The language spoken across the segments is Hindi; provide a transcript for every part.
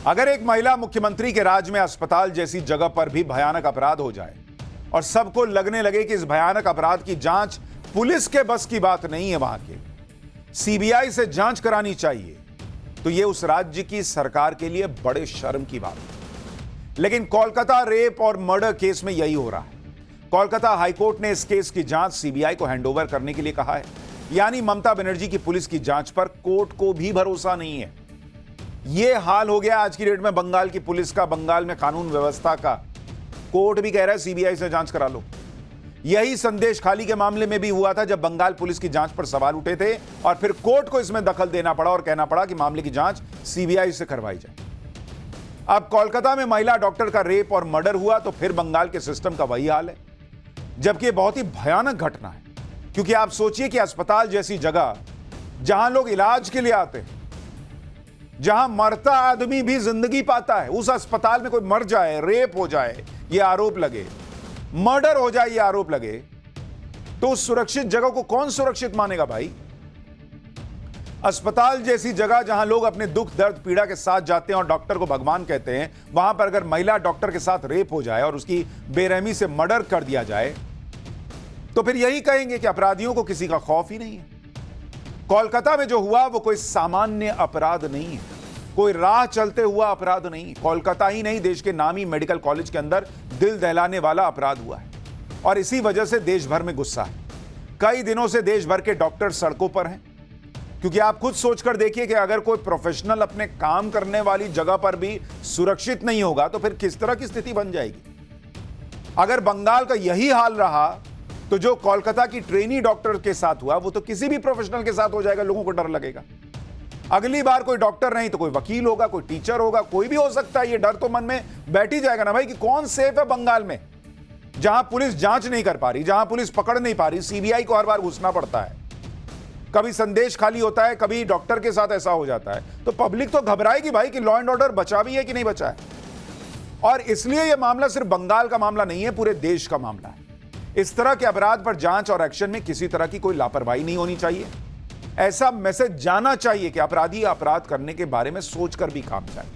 अगर एक महिला मुख्यमंत्री के राज में अस्पताल जैसी जगह पर भी भयानक अपराध हो जाए और सबको लगने लगे कि इस भयानक अपराध की जांच पुलिस के बस की बात नहीं है, वहां के सीबीआई से जांच करानी चाहिए, तो यह उस राज्य की सरकार के लिए बड़े शर्म की बात है। लेकिन कोलकाता रेप और मर्डर केस में यही हो रहा है। कोलकाता हाईकोर्ट ने इस केस की जांच सीबीआई को हैंडओवर करने के लिए कहा है। यानी ममता बनर्जी की पुलिस की जांच पर कोर्ट को भी भरोसा नहीं है। यह हाल हो गया आज की डेट में बंगाल की पुलिस का, बंगाल में कानून व्यवस्था का। कोर्ट भी कह रहा है सीबीआई से जांच करा लो। यही संदेश खाली के मामले में भी हुआ था, जब बंगाल पुलिस की जांच पर सवाल उठे थे और फिर कोर्ट को इसमें दखल देना पड़ा और कहना पड़ा कि मामले की जांच सीबीआई से करवाई जाए। अब कोलकाता में महिला डॉक्टर का रेप और मर्डर हुआ तो फिर बंगाल के सिस्टम का वही हाल है, जबकि यह बहुत ही भयानक घटना है। क्योंकि आप सोचिए कि अस्पताल जैसी जगह जहां लोग इलाज के लिए आते हैं, जहां मरता आदमी भी जिंदगी पाता है, उस अस्पताल में कोई मर जाए, रेप हो जाए, यह आरोप लगे, मर्डर हो जाए, यह आरोप लगे, तो उस सुरक्षित जगह को कौन सुरक्षित मानेगा भाई? अस्पताल जैसी जगह जहां लोग अपने दुख दर्द पीड़ा के साथ जाते हैं और डॉक्टर को भगवान कहते हैं, वहां पर अगर महिला डॉक्टर के साथ रेप हो जाए और उसकी बेरहमी से मर्डर कर दिया जाए तो फिर यही कहेंगे कि अपराधियों को किसी का खौफ ही नहीं है। कोलकाता में जो हुआ वो कोई सामान्य अपराध नहीं है, कोई राह चलते हुआ अपराध नहीं। कोलकाता ही नहीं, देश के नामी मेडिकल कॉलेज के अंदर दिल दहलाने वाला अपराध हुआ है और इसी वजह से देश भर में गुस्सा है। कई दिनों से देश भर के डॉक्टर सड़कों पर हैं, क्योंकि आप खुद सोचकर देखिए कि अगर कोई प्रोफेशनल अपने काम करने वाली जगह पर भी सुरक्षित नहीं होगा तो फिर किस तरह की स्थिति बन जाएगी। अगर बंगाल का यही हाल रहा तो जो कोलकाता की ट्रेनी डॉक्टर के साथ हुआ वो तो किसी भी प्रोफेशनल के साथ हो जाएगा। लोगों को डर लगेगा, अगली बार कोई डॉक्टर नहीं तो कोई वकील होगा, कोई टीचर होगा, कोई भी हो सकता है। ये डर तो मन में बैठ ही जाएगा ना भाई कि कौन सेफ है बंगाल में, जहां पुलिस जांच नहीं कर पा रही, जहां पुलिस पकड़ नहीं पा रही, सीबीआई को हर बार घुसना पड़ता है, कभी संदेश खाली होता है, कभी डॉक्टर के साथ ऐसा हो जाता है, तो पब्लिक तो घबराएगी भाई कि लॉ एंड ऑर्डर बचा भी है कि नहीं बचा है। और इसलिए यह मामला सिर्फ बंगाल का मामला नहीं है, पूरे देश का मामला है। इस तरह के अपराध पर जांच और एक्शन में किसी तरह की कोई लापरवाही नहीं होनी चाहिए। ऐसा मैसेज जाना चाहिए कि अपराधी अपराध करने के बारे में सोचकर भी काम करें।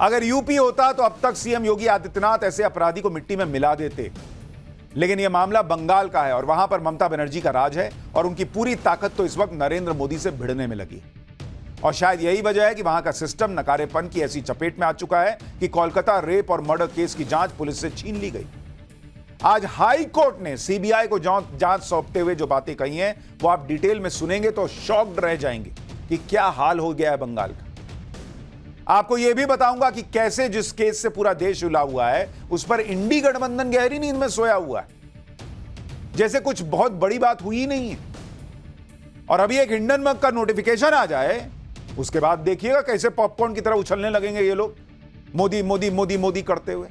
अगर यूपी होता तो अब तक सीएम योगी आदित्यनाथ ऐसे अपराधी को मिट्टी में मिला देते, लेकिन यह मामला बंगाल का है और वहां पर ममता बनर्जी का राज है और उनकी पूरी ताकत तो इस वक्त नरेंद्र मोदी से भिड़ने में लगी। और शायद यही वजह है कि वहां का सिस्टम नकारेपन की ऐसी चपेट में आ चुका है कि कोलकाता रेप और मर्डर केस की जांच पुलिस से छीन ली गई। आज हाई कोर्ट ने सीबीआई को जांच सौंपते हुए जो बातें कही हैं वो आप डिटेल में सुनेंगे तो शॉक्ड रह जाएंगे कि क्या हाल हो गया है बंगाल का। आपको यह भी बताऊंगा कि कैसे जिस केस से पूरा देश उला हुआ है उस पर इंडी गठबंधन गहरी नींद में सोया हुआ है, जैसे कुछ बहुत बड़ी बात हुई ही नहीं है। और अभी एक हिंडनबर्ग का नोटिफिकेशन आ जाए, उसके बाद देखिएगा कैसे पॉपकॉर्न की तरह उछलने लगेंगे ये लोग, मोदी मोदी मोदी मोदी करते हुए।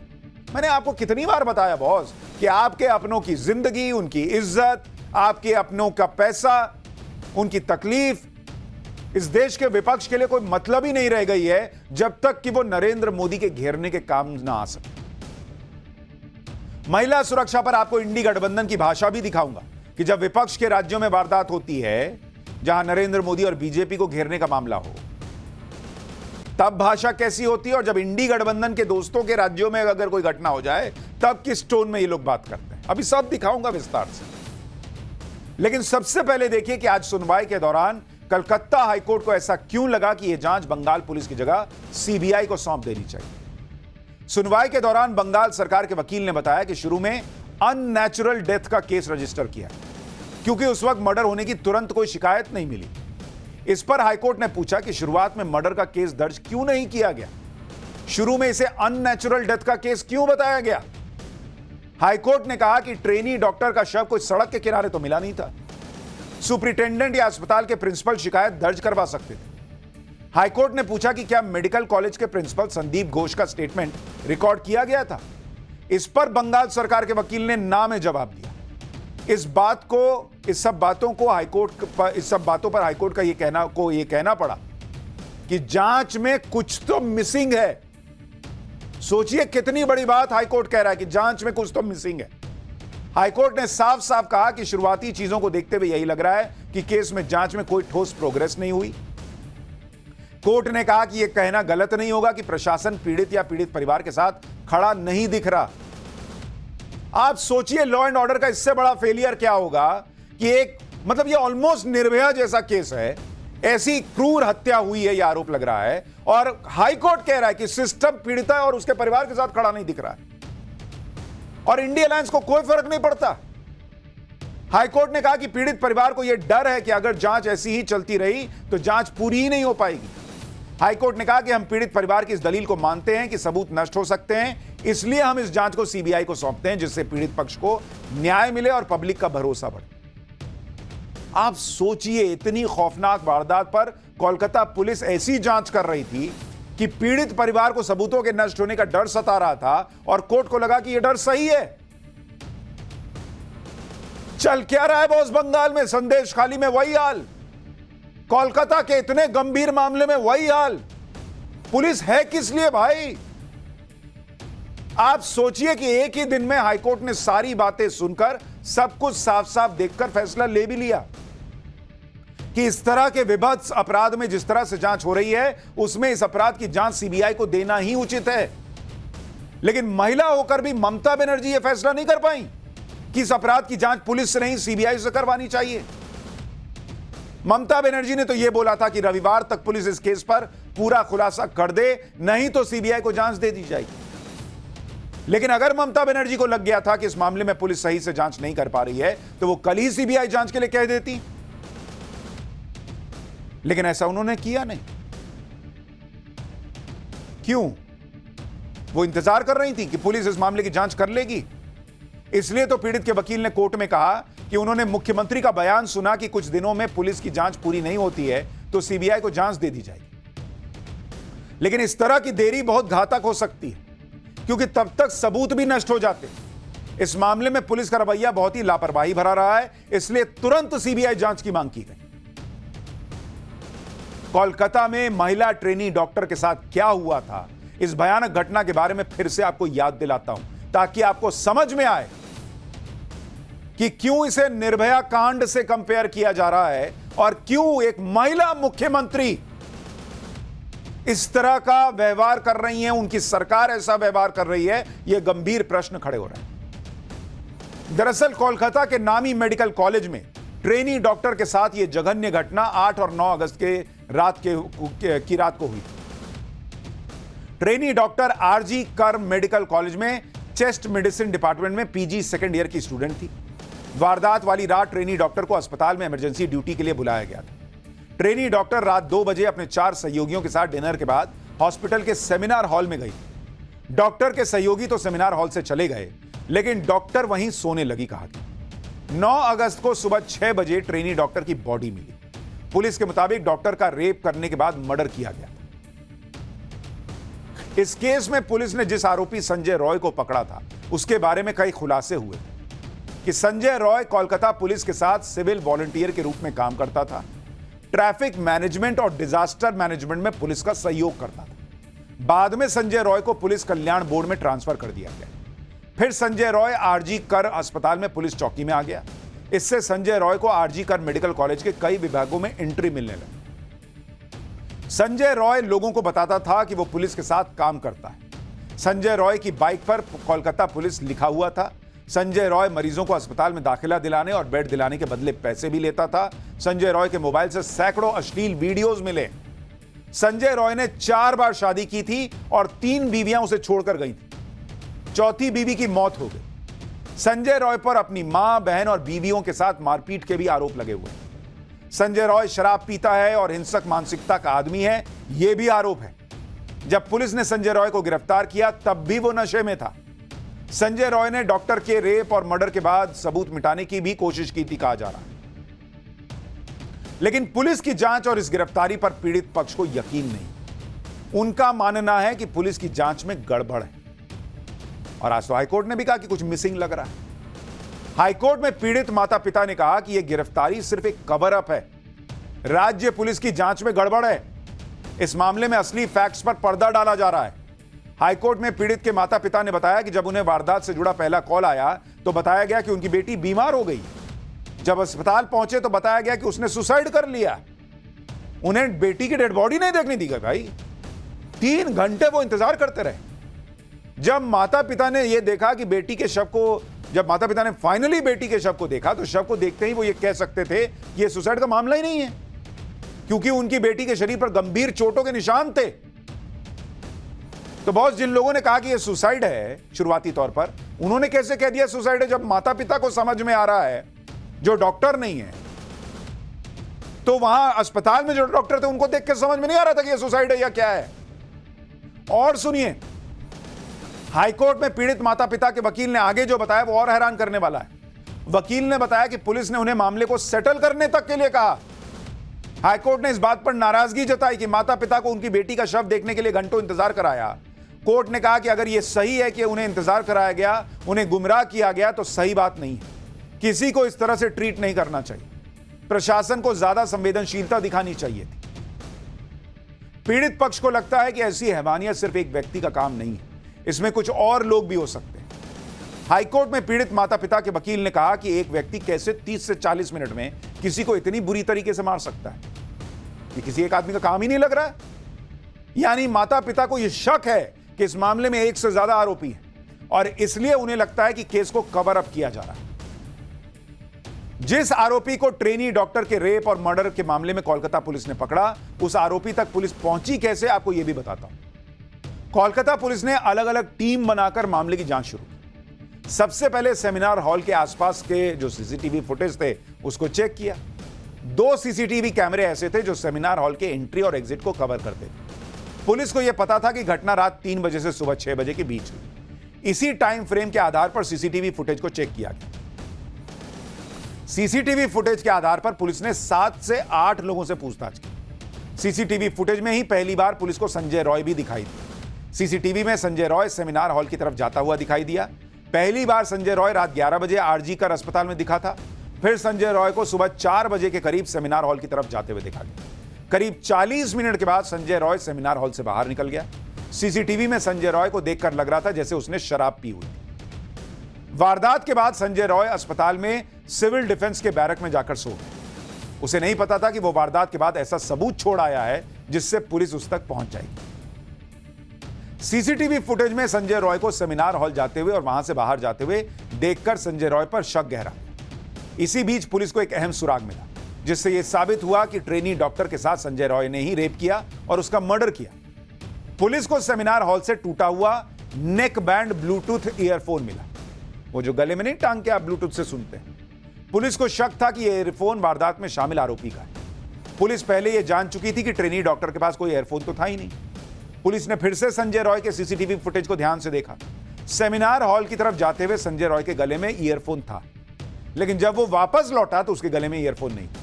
मैंने आपको कितनी बार बताया बॉस कि आपके अपनों की जिंदगी, उनकी इज्जत, आपके अपनों का पैसा, उनकी तकलीफ इस देश के विपक्ष के लिए कोई मतलब ही नहीं रह गई है जब तक कि वो नरेंद्र मोदी के घेरने के काम ना आ सके। महिला सुरक्षा पर आपको इंडी गठबंधन की भाषा भी दिखाऊंगा कि जब विपक्ष के राज्यों में वारदात होती है, जहां नरेंद्र मोदी और बीजेपी को घेरने का मामला हो, तब भाषा कैसी होती है, और जब इंडी गठबंधन के दोस्तों के राज्यों में अगर कोई घटना हो जाए तब किस टोन में ये लोग बात करते हैं। अभी सब दिखाऊंगा विस्तार से। लेकिन सबसे पहले देखिए कि आज सुनवाई के दौरान कलकत्ता हाईकोर्ट को ऐसा क्यों लगा कि यह जांच बंगाल पुलिस की जगह सीबीआई को सौंप देनी चाहिए। सुनवाई के दौरान बंगाल सरकार के वकील ने बताया कि शुरू में अननेचुरल डेथ का केस रजिस्टर किया क्योंकि उस वक्त मर्डर होने की तुरंत कोई शिकायत नहीं मिली। इस पर हाईकोर्ट ने पूछा कि शुरुआत में मर्डर का केस दर्ज क्यों नहीं किया गया, शुरू में इसे अननेचुरल डेथ का केस क्यों बताया गया। हाईकोर्ट ने कहा कि ट्रेनी डॉक्टर का शव कोई सड़क के किनारे तो मिला नहीं था, सुपरिटेंडेंट या अस्पताल के प्रिंसिपल शिकायत दर्ज करवा सकते थे। हाईकोर्ट ने पूछा कि क्या मेडिकल कॉलेज के प्रिंसिपल संदीप घोष का स्टेटमेंट रिकॉर्ड किया गया था। इस पर बंगाल सरकार के वकील ने ना में जवाब दिया। इस सब बातों पर हाईकोर्ट का ये कहना पड़ा कि जांच में कुछ तो मिसिंग है। सोचिए कितनी बड़ी बात हाईकोर्ट कह रहा है कि जांच में कुछ तो मिसिंग है। हाईकोर्ट ने साफ साफ कहा कि शुरुआती चीजों को देखते हुए यही लग रहा है कि केस में जांच में कोई ठोस प्रोग्रेस नहीं हुई। कोर्ट ने कहा कि यह कहना गलत नहीं होगा कि प्रशासन पीड़ित या पीड़ित परिवार के साथ खड़ा नहीं दिख रहा। आप सोचिए लॉ एंड ऑर्डर का इससे बड़ा फेलियर क्या होगा कि एक मतलब ये ऑलमोस्ट निर्भया जैसा केस है, ऐसी क्रूर हत्या हुई है, यह आरोप लग रहा है, और हाई कोर्ट कह रहा है कि सिस्टम पीड़ित है और उसके परिवार के साथ खड़ा नहीं दिख रहा है, और इंडिया अलायंस को कोई फर्क नहीं पड़ता। हाई कोर्ट ने कहा कि पीड़ित परिवार को यह डर है कि अगर जांच ऐसी ही चलती रही तो जांच पूरी ही नहीं हो पाएगी। हाई कोर्ट ने कहा कि हम पीड़ित परिवार की इस दलील को मानते हैं कि सबूत नष्ट हो सकते हैं, इसलिए हम इस जांच को सीबीआई को सौंपते हैं, जिससे पीड़ित पक्ष को न्याय मिले और पब्लिक का भरोसा बढ़े। आप सोचिए, इतनी खौफनाक वारदात पर कोलकाता पुलिस ऐसी जांच कर रही थी कि पीड़ित परिवार को सबूतों के नष्ट होने का डर सता रहा था और कोर्ट को लगा कि यह डर सही है। चल क्या रहा है बॉस बंगाल में, संदेश खाली में वही हाल, कोलकाता के इतने गंभीर मामले में वही हाल। पुलिस है किस लिए भाई? आप सोचिए कि एक ही दिन में हाईकोर्ट ने सारी बातें सुनकर सब कुछ साफ साफ देखकर फैसला ले भी लिया कि इस तरह के विभत्स अपराध में जिस तरह से जांच हो रही है उसमें इस अपराध की जांच सीबीआई को देना ही उचित है। लेकिन महिला होकर भी ममता बनर्जी यह फैसला नहीं कर पाई कि इस अपराध की जांच पुलिस से नहीं सीबीआई से करवानी चाहिए। ममता बनर्जी ने तो यह बोला था कि रविवार तक पुलिस इस केस पर पूरा खुलासा कर दे, नहीं तो सीबीआई को जांच दे दी जाएगी। लेकिन अगर ममता बनर्जी को लग गया था कि इस मामले में पुलिस सही से जांच नहीं कर पा रही है तो वो कल ही सीबीआई जांच के लिए कह देती, लेकिन ऐसा उन्होंने किया नहीं। क्यों? वो इंतजार कर रही थी कि पुलिस इस मामले की जांच कर लेगी। इसलिए तो पीड़ित के वकील ने कोर्ट में कहा कि उन्होंने मुख्यमंत्री का बयान सुना कि कुछ दिनों में पुलिस की जांच पूरी नहीं होती है तो सीबीआई को जांच दे दी जाएगी। लेकिन इस तरह की देरी बहुत घातक हो सकती है क्योंकि तब तक सबूत भी नष्ट हो जाते। इस मामले में पुलिस का रवैया बहुत ही लापरवाही भरा रहा है, इसलिए तुरंत सीबीआई जांच की मांग की गई। कोलकाता में महिला ट्रेनी डॉक्टर के साथ क्या हुआ था, इस भयानक घटना के बारे में फिर से आपको याद दिलाता हूं ताकि आपको समझ में आए कि क्यों इसे निर्भया कांड से कंपेयर किया जा रहा है और क्यों एक महिला मुख्यमंत्री इस तरह का व्यवहार कर रही है, उनकी सरकार ऐसा व्यवहार कर रही है। यह गंभीर प्रश्न खड़े हो रहे हैं। दरअसल कोलकाता के नामी मेडिकल कॉलेज में ट्रेनी डॉक्टर के साथ यह जघन्य घटना 8 और 9 अगस्त की रात को हुई। ट्रेनी डॉक्टर आरजी कर मेडिकल कॉलेज में चेस्ट मेडिसिन डिपार्टमेंट में पीजी सेकेंड ईयर की स्टूडेंट थी। वारदात वाली रात ट्रेनी डॉक्टर को अस्पताल में इमरजेंसी ड्यूटी के लिए बुलाया गया था। ट्रेनी डॉक्टर रात 2 बजे अपने 4 सहयोगियों के साथ डिनर के बाद हॉस्पिटल के सेमिनार हॉल में गई। डॉक्टर के सहयोगी तो सेमिनार हॉल से चले गए, लेकिन डॉक्टर वहीं सोने लगी। कहा कि 9 अगस्त को सुबह 6 बजे ट्रेनी डॉक्टर की बॉडी मिली। पुलिस के मुताबिक डॉक्टर का रेप करने के बाद मर्डर किया गया। इस केस में पुलिस ने जिस आरोपी संजय रॉय को पकड़ा था उसके बारे में कई खुलासे हुए कि संजय रॉय कोलकाता पुलिस के साथ सिविल वॉलंटियर के रूप में काम करता था, ट्रैफिक मैनेजमेंट और डिजास्टर मैनेजमेंट में पुलिस का सहयोग करता था। बाद में संजय रॉय को पुलिस कल्याण बोर्ड में ट्रांसफर कर दिया गया। फिर संजय रॉय आरजी कर अस्पताल में पुलिस चौकी में आ गया। इससे संजय रॉय को आरजी कर मेडिकल कॉलेज के कई विभागों में एंट्री मिलने लगी। संजय रॉय लोगों को बताता था कि वो पुलिस के साथ काम करता है। संजय रॉय की बाइक पर कोलकाता पुलिस लिखा हुआ था। संजय रॉय मरीजों को अस्पताल में दाखिला दिलाने और बेड दिलाने के बदले पैसे भी लेता था। संजय रॉय के मोबाइल से सैकड़ों अश्लील वीडियोस मिले। संजय रॉय ने 4 बार शादी की थी और 3 बीवियां उसे छोड़कर गई थी। चौथी बीवी की मौत हो गई। संजय रॉय पर अपनी मां, बहन और बीवियों के साथ मारपीट के भी आरोप लगे हुए हैं। संजय रॉय शराब पीता है और हिंसक मानसिकता का आदमी है, यह भी आरोप है। जब पुलिस ने संजय रॉय को गिरफ्तार किया तब भी वो नशे में था। संजय रॉय ने डॉक्टर के रेप और मर्डर के बाद सबूत मिटाने की भी कोशिश की थी, कहा जा रहा है। लेकिन पुलिस की जांच और इस गिरफ्तारी पर पीड़ित पक्ष को यकीन नहीं। उनका मानना है कि पुलिस की जांच में गड़बड़ है। और आज तो हाईकोर्ट ने भी कहा कि कुछ मिसिंग लग रहा है। हाईकोर्ट में पीड़ित माता पिता ने कहा कि यह गिरफ्तारी सिर्फ एक कवर अप है। राज्य पुलिस की जांच में गड़बड़ है। इस मामले में असली फैक्ट्स पर पर्दा डाला जा रहा है। हाईकोर्ट में पीड़ित के माता पिता ने बताया कि जब उन्हें वारदात से जुड़ा पहला कॉल आया तो बताया गया कि उनकी बेटी बीमार हो गई। जब अस्पताल पहुंचे तो बताया गया कि उसने सुसाइड कर लिया। उन्हें बेटी की डेड बॉडी नहीं देखनी थी क्या भाई? 3 घंटे वो इंतजार करते रहे। जब माता पिता ने यह देखा कि बेटी के शव को, जब माता पिता ने फाइनली बेटी के शव को देखा, तो शव को देखते ही वो ये कह सकते थे ये सुसाइड का मामला ही नहीं है, क्योंकि उनकी बेटी के शरीर पर गंभीर चोटों के निशान थे। तो बॉस, जिन लोगों ने कहा कि ये सुसाइड है शुरुआती तौर पर, उन्होंने कैसे कह दिया सुसाइड है, जब माता पिता को समझ में आ रहा है, जो डॉक्टर नहीं है। तो वहां अस्पताल में जो डॉक्टर थे उनको देख के समझ में नहीं आ रहा था कि ये सुसाइड है या क्या है। और सुनिए, हाईकोर्ट में पीड़ित माता पिता के वकील ने आगे जो बताया वो और हैरान करने वाला है। वकील ने बताया कि पुलिस ने उन्हें मामले को सेटल करने तक के लिए कहा। हाईकोर्ट ने इस बात पर नाराजगी जताई कि माता पिता को उनकी बेटी का शव देखने के लिए घंटों इंतजार कराया। कोर्ट ने कहा कि अगर यह सही है कि उन्हें इंतजार कराया गया, उन्हें गुमराह किया गया, तो सही बात नहीं है। किसी को इस तरह से ट्रीट नहीं करना चाहिए। प्रशासन को ज्यादा संवेदनशीलता दिखानी चाहिए थी। पीड़ित पक्ष को लगता है कि ऐसी हैवानियत सिर्फ एक व्यक्ति का काम नहीं है, इसमें कुछ और लोग भी हो सकते हैं। हाईकोर्ट में पीड़ित माता पिता के वकील ने कहा कि एक व्यक्ति कैसे 30 से 40 मिनट में किसी को इतनी बुरी तरीके से मार सकता है? ये किसी एक आदमी का काम ही नहीं लग रहा है। यानी माता पिता को यह शक है कि इस मामले में एक से ज्यादा आरोपी हैं और इसलिए उन्हें लगता है कि केस को कवर अप किया जा रहा है। जिस आरोपी को ट्रेनी डॉक्टर के रेप और मर्डर के मामले में कोलकाता पुलिस ने पकड़ा, उस आरोपी तक पुलिस पहुंची कैसे, आपको यह भी बताता हूं। कोलकाता पुलिस ने अलग अलग टीम बनाकर मामले की जांच शुरू की। सबसे पहले सेमिनार हॉल के आसपास के जो सीसीटीवी फुटेज थे उसको चेक किया। 2 सीसीटीवी कैमरे ऐसे थे जो सेमिनार हॉल के एंट्री और एग्जिट को कवर करते थे। पुलिस को यह पता था कि घटना रात 3 बजे से सुबह 6 बजे के बीच हुई। इसी टाइम फ्रेम के आधार पर सीसीटीवी फुटेज को चेक किया गया। सीसीटीवी फुटेज के आधार पर पुलिस ने 7 से 8 लोगों से पूछताछ की। सीसीटीवी फुटेज में ही पहली बार पुलिस को संजय रॉय भी दिखाई दिया। सीसीटीवी में संजय रॉय सेमिनार हॉल की तरफ जाता हुआ दिखाई दिया। पहली बार संजय रॉय रात 11 बजे आरजी कर अस्पताल में दिखा था। फिर संजय रॉय को सुबह 4 बजे के करीब सेमिनार हॉल की तरफ जाते हुए देखा गया। करीब 40 मिनट के बाद संजय रॉय सेमिनार हॉल से बाहर निकल गया। सीसीटीवी में संजय रॉय को देखकर लग रहा था जैसे उसने शराब पी हुई। वारदात के बाद संजय रॉय अस्पताल में सिविल डिफेंस के बैरक में जाकर सो गए। उसे नहीं पता था कि वो वारदात के बाद ऐसा सबूत छोड़ आया है जिससे पुलिस उस तक पहुंच जाएगी। सीसीटीवी फुटेज में संजय रॉय को सेमिनार हॉल जाते हुए और वहां से बाहर जाते हुए देखकर संजय रॉय पर शक गहरा। इसी बीच पुलिस को एक अहम सुराग मिला, जिससे यह साबित हुआ कि ट्रेनी डॉक्टर के साथ संजय रॉय ने ही रेप किया और उसका मर्डर किया। पुलिस को सेमिनार हॉल से टूटा हुआ नेक बैंड ब्लूटूथ ईयरफोन मिला, वो जो गले में नहीं टांग के आप ब्लूटूथ से सुनते हैं। पुलिस को शक था कि यह ईयरफोन वारदात में शामिल आरोपी का है। पुलिस पहले यह जान चुकी थी कि ट्रेनी डॉक्टर के पास कोई ईयरफोन तो था ही नहीं। पुलिस ने फिर से संजय रॉय के सीसीटीवी फुटेज को ध्यान से देखा। सेमिनार हॉल की तरफ जाते हुए संजय रॉय के गले में ईयरफोन था, लेकिन जब वो वापस लौटा तो उसके गले में ईयरफोन नहीं था।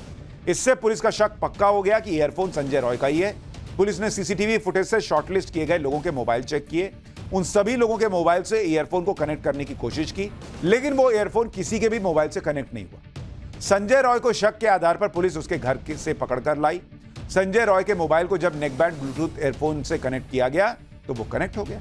इससे पुलिस का शक पक्का हो गया कि ईयरफोन संजय रॉय का ही है। पुलिस ने सीसीटीवी फुटेज से शॉर्टलिस्ट किए गए लोगों के मोबाइल चेक किए। उन सभी लोगों के मोबाइल से ईयरफोन को कनेक्ट करने की कोशिश की, लेकिन वो ईयरफोन किसी के भी मोबाइल से कनेक्ट नहीं हुआ। संजय रॉय को शक के आधार पर पुलिस उसके घर से पकड़कर लाई। संजय रॉय के मोबाइल को जब नेकबैंड ब्लूटूथ ईयरफोन से कनेक्ट किया गया तो वो कनेक्ट हो गया।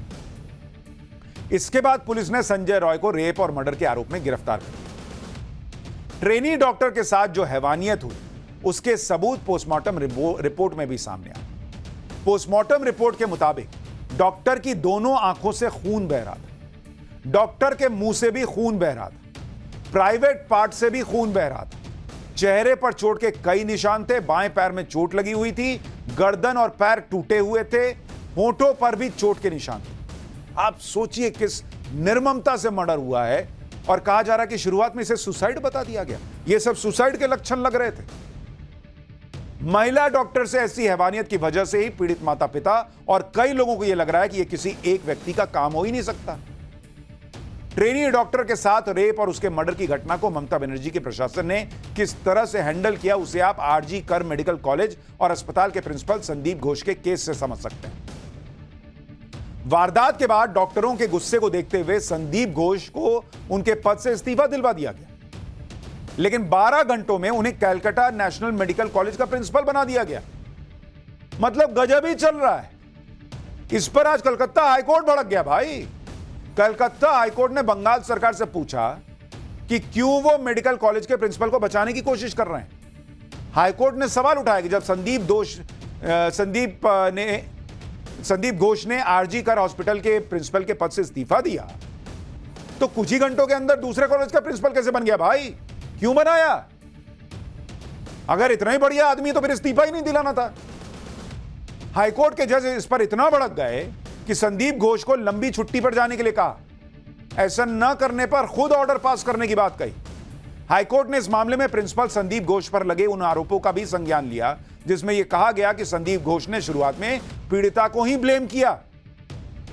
इसके बाद पुलिस ने संजय रॉय को रेप और मर्डर के आरोप में गिरफ्तार कर लिया। ट्रेनी डॉक्टर के साथ जो हैवानियत हुई उसके सबूत पोस्टमार्टम रिपोर्ट में भी सामने आए। पोस्टमार्टम रिपोर्ट के मुताबिक डॉक्टर की दोनों आंखों से खून बह रहा था, डॉक्टर के मुंह से भी खून बह रहा था, प्राइवेट पार्ट से भी खून बह रहा था। चेहरे पर चोट के कई निशान थे, बाएं पैर में चोट लगी हुई थी, गर्दन और पैर टूटे हुए थे, होंठों पर भी चोट के निशान थे। आप सोचिए किस निर्ममता से मर्डर हुआ है, और कहा जा रहा है कि शुरुआत में इसे सुसाइड बता दिया गया। यह सब सुसाइड के लक्षण लग रहे थे। महिला डॉक्टर से ऐसी हैवानियत की वजह से ही पीड़ित माता पिता और कई लोगों को यह लग रहा है कि यह किसी एक व्यक्ति का काम हो ही नहीं सकता। ट्रेनी डॉक्टर के साथ रेप और उसके मर्डर की घटना को ममता बनर्जी के प्रशासन ने किस तरह से हैंडल किया, उसे आप आरजी कर मेडिकल कॉलेज और अस्पताल के प्रिंसिपल संदीप घोष के केस से समझ सकते हैं। वारदात के बाद डॉक्टरों के गुस्से को देखते हुए संदीप घोष को उनके पद से इस्तीफा दिलवा दिया गया, लेकिन 12 घंटों में उन्हें कलकत्ता नेशनल मेडिकल कॉलेज का प्रिंसिपल बना दिया गया। मतलब गजब ही चल रहा है। इस पर आज कलकत्ता हाईकोर्ट भड़क गया भाई। कलकत्ता हाईकोर्ट ने बंगाल सरकार से पूछा कि क्यों वो मेडिकल कॉलेज के प्रिंसिपल को बचाने की कोशिश कर रहे हैं। हाईकोर्ट ने सवाल उठाया कि जब संदीप घोष ने आरजी कर हॉस्पिटल के प्रिंसिपल के पद से इस्तीफा दिया तो कुछ ही घंटों के अंदर दूसरे कॉलेज का प्रिंसिपल कैसे बन गया भाई? क्यों बनाया? अगर इतना ही बढ़िया आदमी तो फिर इस्तीफा ही नहीं दिलाना था। हाईकोर्ट के जज इस पर इतना भड़क गए कि संदीप घोष को लंबी छुट्टी पर जाने के लिए कहा। ऐसा न करने पर खुद ऑर्डर पास करने की बात कही। हाईकोर्ट ने इस मामले में प्रिंसिपल संदीप घोष पर लगे उन आरोपों का भी संज्ञान लिया जिसमें यह कहा गया कि संदीप घोष ने शुरुआत में पीड़िता को ही ब्लेम किया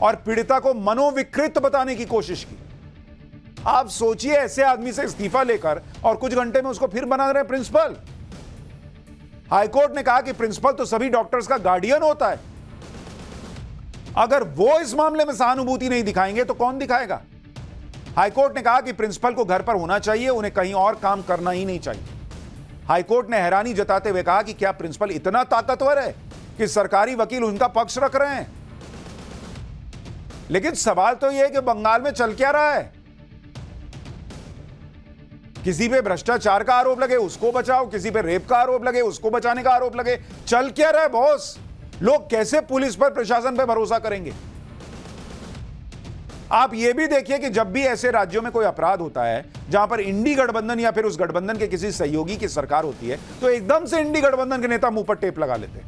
और पीड़िता को मनोविकृत बताने की कोशिश की। आप सोचिए, ऐसे आदमी से इस्तीफा लेकर और कुछ घंटे में उसको फिर बना रहे प्रिंसिपल। हाईकोर्ट ने कहा कि प्रिंसिपल तो सभी डॉक्टर्स का गार्डियन होता है। अगर वो इस मामले में सहानुभूति नहीं दिखाएंगे तो कौन दिखाएगा? हाईकोर्ट ने कहा कि प्रिंसिपल को घर पर होना चाहिए, उन्हें कहीं और काम करना ही नहीं चाहिए। हाईकोर्ट ने हैरानी जताते हुए कहा कि क्या प्रिंसिपल इतना ताकतवर है कि सरकारी वकील उनका पक्ष रख रहे हैं? लेकिन सवाल तो यह है कि बंगाल में चल क्या रहा है? किसी पे भ्रष्टाचार का आरोप लगे उसको बचाओ, किसी पे रेप का आरोप लगे उसको बचाने का आरोप लगे। चल क्या रहा है बॉस? लोग कैसे पुलिस पर, प्रशासन पर भरोसा करेंगे? आप यह भी देखिए कि जब भी ऐसे राज्यों में कोई अपराध होता है जहां पर इंडी गठबंधन या फिर उस गठबंधन के किसी सहयोगी की सरकार होती है तो एकदम से इंडी गठबंधन के नेता मुंह पर टेप लगा लेते हैं।